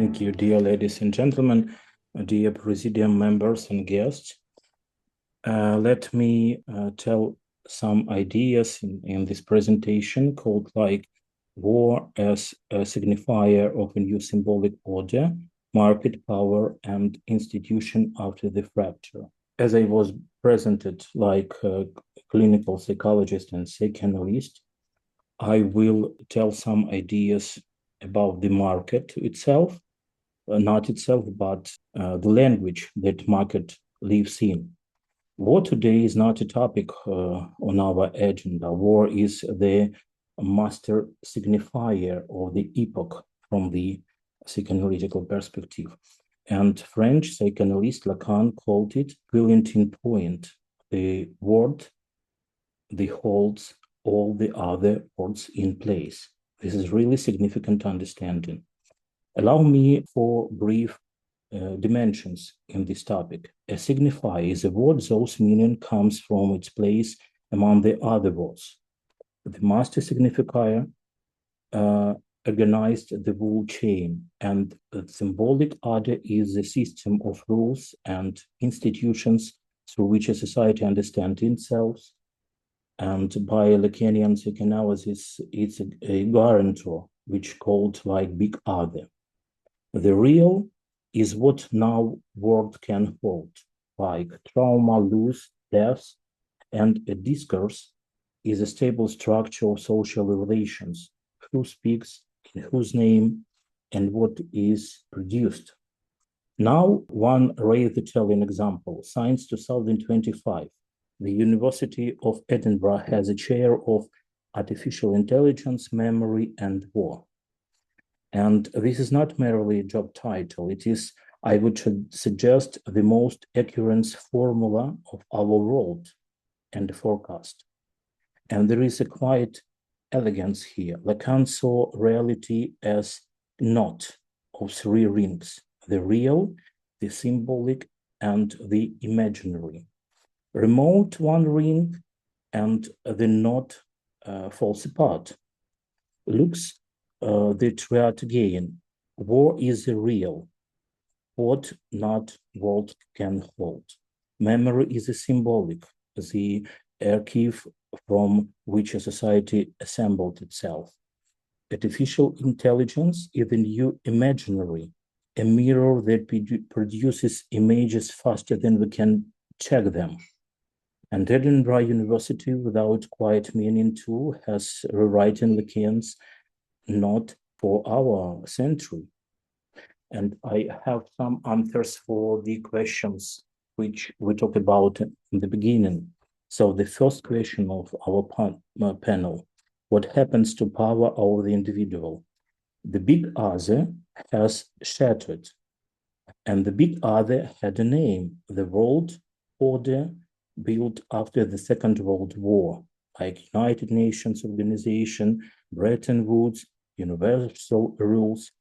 Thank you, dear ladies and gentlemen, dear Presidium members and guests. Let me tell some ideas in this presentation called like war as a signifier of a new symbolic order, market power, and institution after the fracture. As I was presented like a clinical psychologist and psychoanalyst, I will tell some ideas about the market itself, not itself, but the language that market lives in. War today is not a topic on our agenda. War is the master signifier of the epoch from the psychoanalytical perspective. And French psychoanalyst Lacan called it brilliantine point, the word that holds all the other words in place. This is really significant understanding. Allow me for brief dimensions in this topic. A signifier is a word whose meaning comes from its place among the other words. The master signifier organized the whole chain, and the symbolic order is the system of rules and institutions through which a society understands itself. And by Lacanian psychoanalysis, it's a guarantor, which called like big other. The real is what no word can hold, like trauma, loss, death, and a discourse is a stable structure of social relations, who speaks, in whose name, and what is produced. Now, one rather telling example, Science 2025. The University of Edinburgh has a chair of artificial intelligence, memory, and war. And this is not merely a job title. It is, I would suggest, the most accurate formula of our world and the forecast. And there is a quiet elegance here. Lacan saw reality as knot of three rings: the real, the symbolic, and the imaginary. Remote one ring and the knot falls apart. Looks the triad again. War is the real, what not world can hold. Memory is a symbolic, the archive from which a society assembled itself. Artificial intelligence is the new imaginary, a mirror that produces images faster than we can check them. And Edinburgh University, without quite meaning to, has rewritten Lacan's not for our century. And I have some answers for the questions which we talked about in the beginning. So the first question of our panel, what happens to power over the individual? The big other has shattered, and the big other had a name, the world order built after the Second World War, like United Nations Organization, Bretton Woods, universal rules.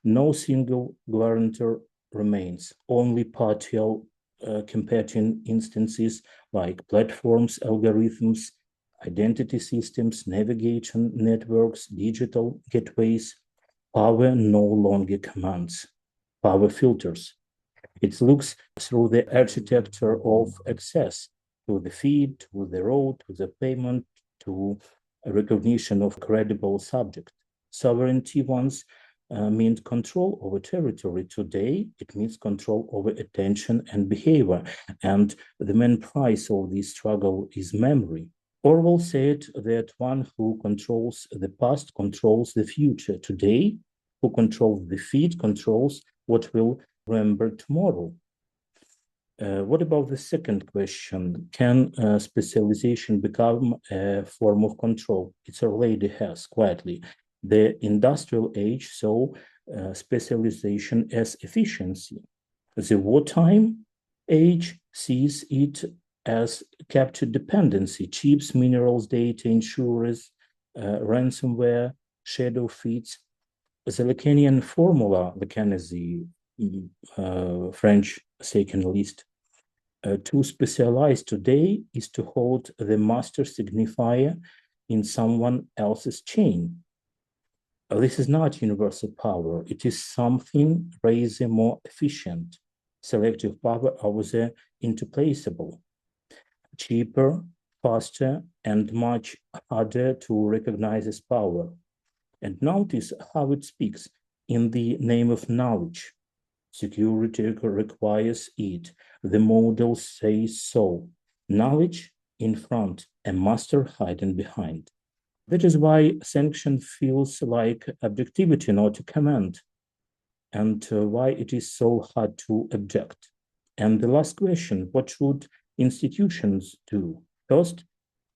No single guarantor remains, only partial competing instances like platforms, algorithms, identity systems, navigation networks, digital gateways. Power no longer commands, power filters. It looks through the architecture of access, to the feed, to the road, to the payment, to a recognition of credible subject. Sovereignty once meant control over territory. Today, it means control over attention and behavior. And the main price of this struggle is memory. Orwell said that one who controls the past controls the future. Today, who controls the feed controls what will remember tomorrow. What about the second question? Can specialization become a form of control? It already has, quietly. The industrial age saw specialization as efficiency. The wartime age sees it as capture dependency, chips, minerals, data, insurers, ransomware, shadow feeds. The Lacanian formula, Lacan is the French psychoanalyst, to specialize today is to hold the master signifier in someone else's chain. This is not universal power. It is something rather more efficient. Selective power over the interplaceable, cheaper, faster, and much harder to recognize as power. And notice how it speaks in the name of knowledge. Security requires it. The model says so. Knowledge in front, a master hiding behind. That is why sanction feels like objectivity, not a command, and why it is so hard to object. And the last question, what should institutions do? First,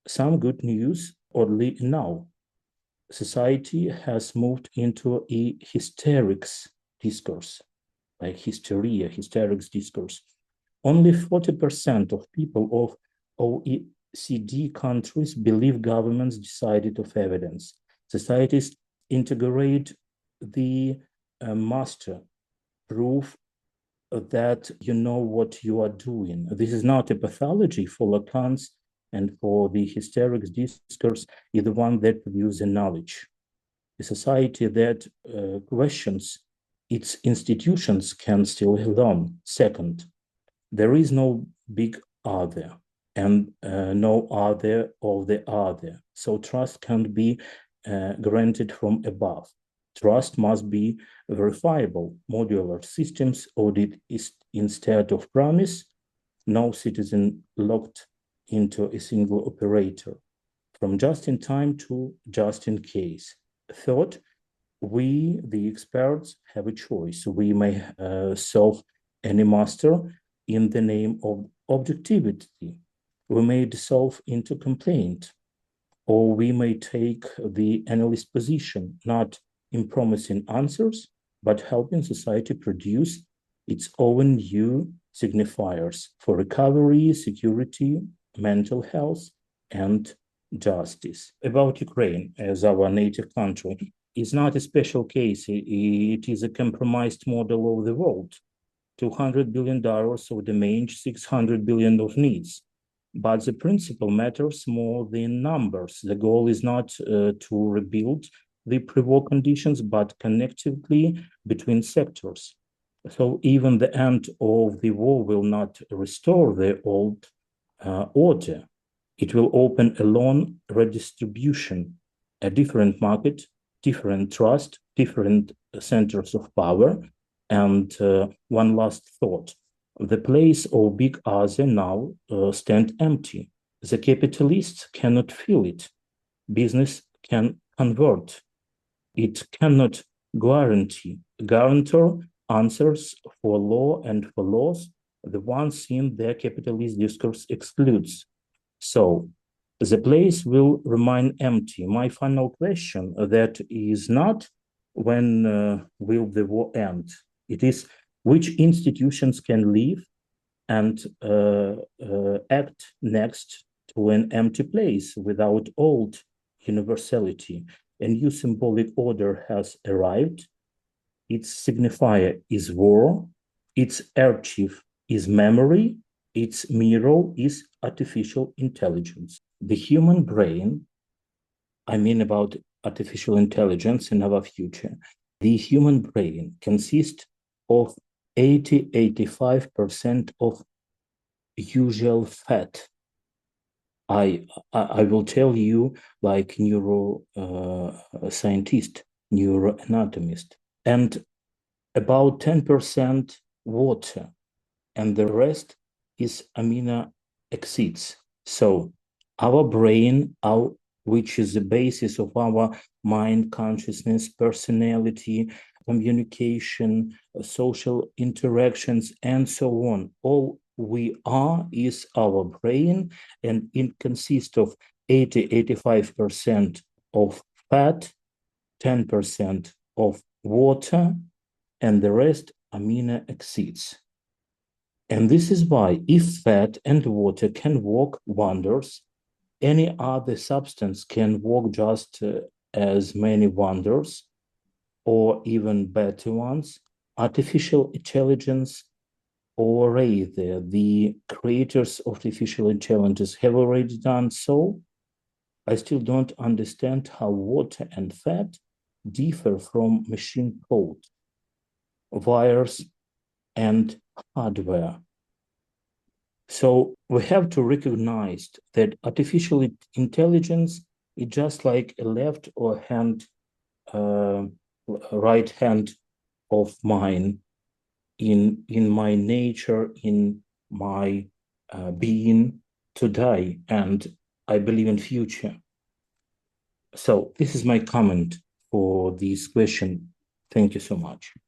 some good news, oddly enough. Society has moved into a hysterics discourse, like hysteria, hysterics discourse. Only 40% of people of OECD countries believe governments decided of evidence. Societies integrate the master proof that you know what you are doing. This is not a pathology for Lacan's and for the hysterics discourse is the one that produces knowledge. A society that questions its institutions can still learn. Second, there is no big other and no other of the other. So trust can't be granted from above. Trust must be verifiable. Modular systems audit is instead of promise, no citizen locked into a single operator, from just in time to just in case. Third, we, the experts, have a choice. We may solve any master in the name of objectivity. We may dissolve into complaint, or we may take the analyst position, not in promising answers, but helping society produce its own new signifiers for recovery, security, mental health, and justice. About Ukraine as our native country, is not a special case. It is a compromised model of the world. $200 billion of demand, 600 billion of needs. But the principle matters more than numbers. The goal is not to rebuild the pre-war conditions, but connectively between sectors. So even the end of the war will not restore the old order. It will open a loan redistribution, a different market, different trust, different centers of power. And one last thought. The place of big other now stand empty. The capitalists cannot fill it. Business can convert. It cannot guarantee. Guarantor answers for law and for laws, the ones in their capitalist discourse excludes. So the place will remain empty. My final question that is not when will the war end? It is which institutions can live and act next to an empty place without old universality. A new symbolic order has arrived. Its signifier is war. Its archive is memory. Its mirror is artificial intelligence. The human brain, I mean about artificial intelligence in our future, the human brain consists of 85% of usual fat. I will tell you like neuroscientist, neuroanatomist, and about 10% water, and the rest is amino acids. So our brain, which is the basis of our mind, consciousness, personality, communication, social interactions, and so on. All we are is our brain, and it consists of 85% of fat, 10% of water, and the rest amino acids. And this is why if fat and water can work wonders, any other substance can work just as many wonders, or even better ones. Artificial intelligence, or rather the creators of artificial intelligence have already done so. I still don't understand how water and fat differ from machine code, wires, and hardware. So we have to recognize that artificial intelligence is just like a left or right hand of mine in my nature, in my being today, and I believe in future. So this is my comment for this question. Thank you so much.